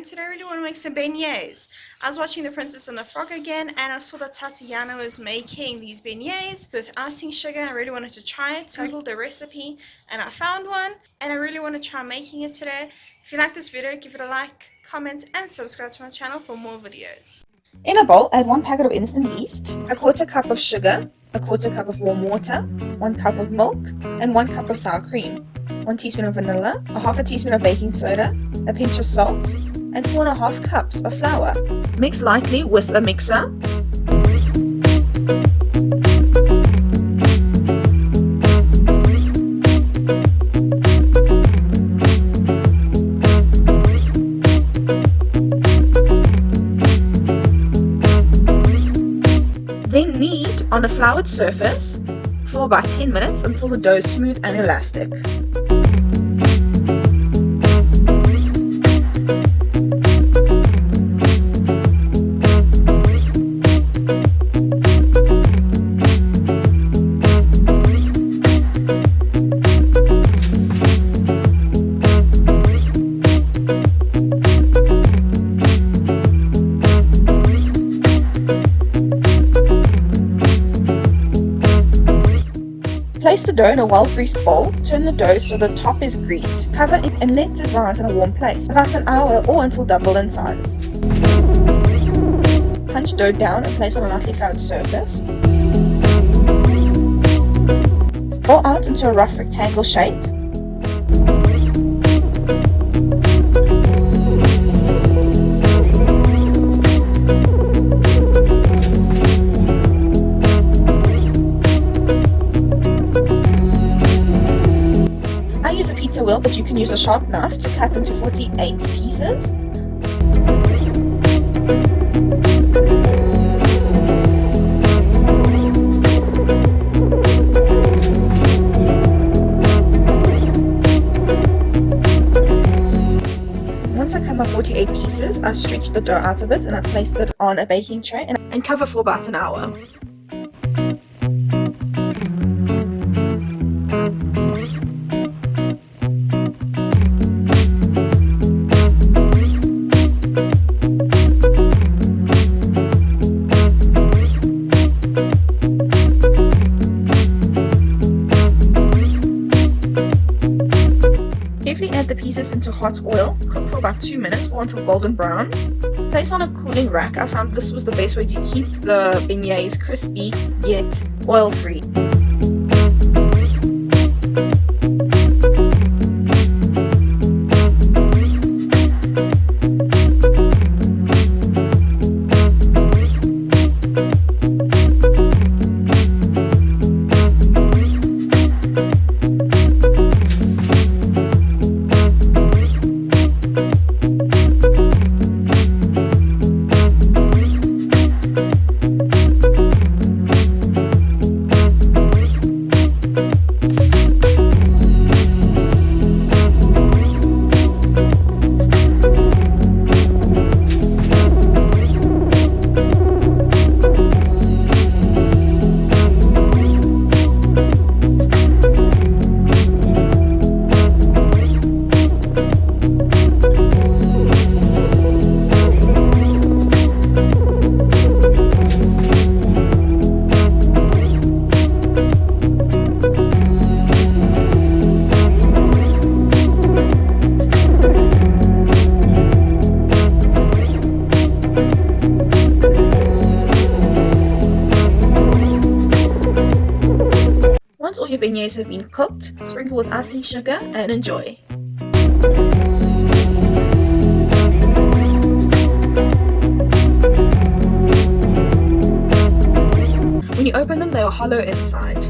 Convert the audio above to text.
and today I really want to make some beignets. I was watching The Princess and the Frog again and I saw that Tiana was making these beignets with icing sugar and I really wanted to try it. So I googled the recipe and I found one and I really want to try making it today. If you like this video, give it a like, comment and subscribe to my channel for more videos. In a bowl, add 1 packet of instant yeast, a 1/4 cup of sugar, a 1/4 cup of warm water, 1 cup of milk, and 1 cup of sour cream, 1 teaspoon of vanilla, a half a teaspoon of baking soda, a pinch of salt, and 4.5 cups of flour. Mix lightly with a mixer. Then knead on a floured surface for about 10 minutes until the dough is smooth and elastic. Place the dough in a well-greased bowl, turn the dough so the top is greased, cover it and let it rise in a warm place, about an hour or until double in size. Punch dough down and place on a lightly floured surface. Roll out into a rough rectangle shape. I use a pizza wheel, but you can use a sharp knife to cut into 48 pieces. Once I cut my 48 pieces, I stretch the dough out a bit and I placed it on a baking tray and cover for about an hour. Carefully add the pieces into hot oil, cook for about 2 minutes or until golden brown. Place on a cooling rack. I found this was the best way to keep the beignets crispy yet oil-free. Once all your beignets have been cooked, sprinkle with icing sugar and enjoy. When you open them, they are hollow inside.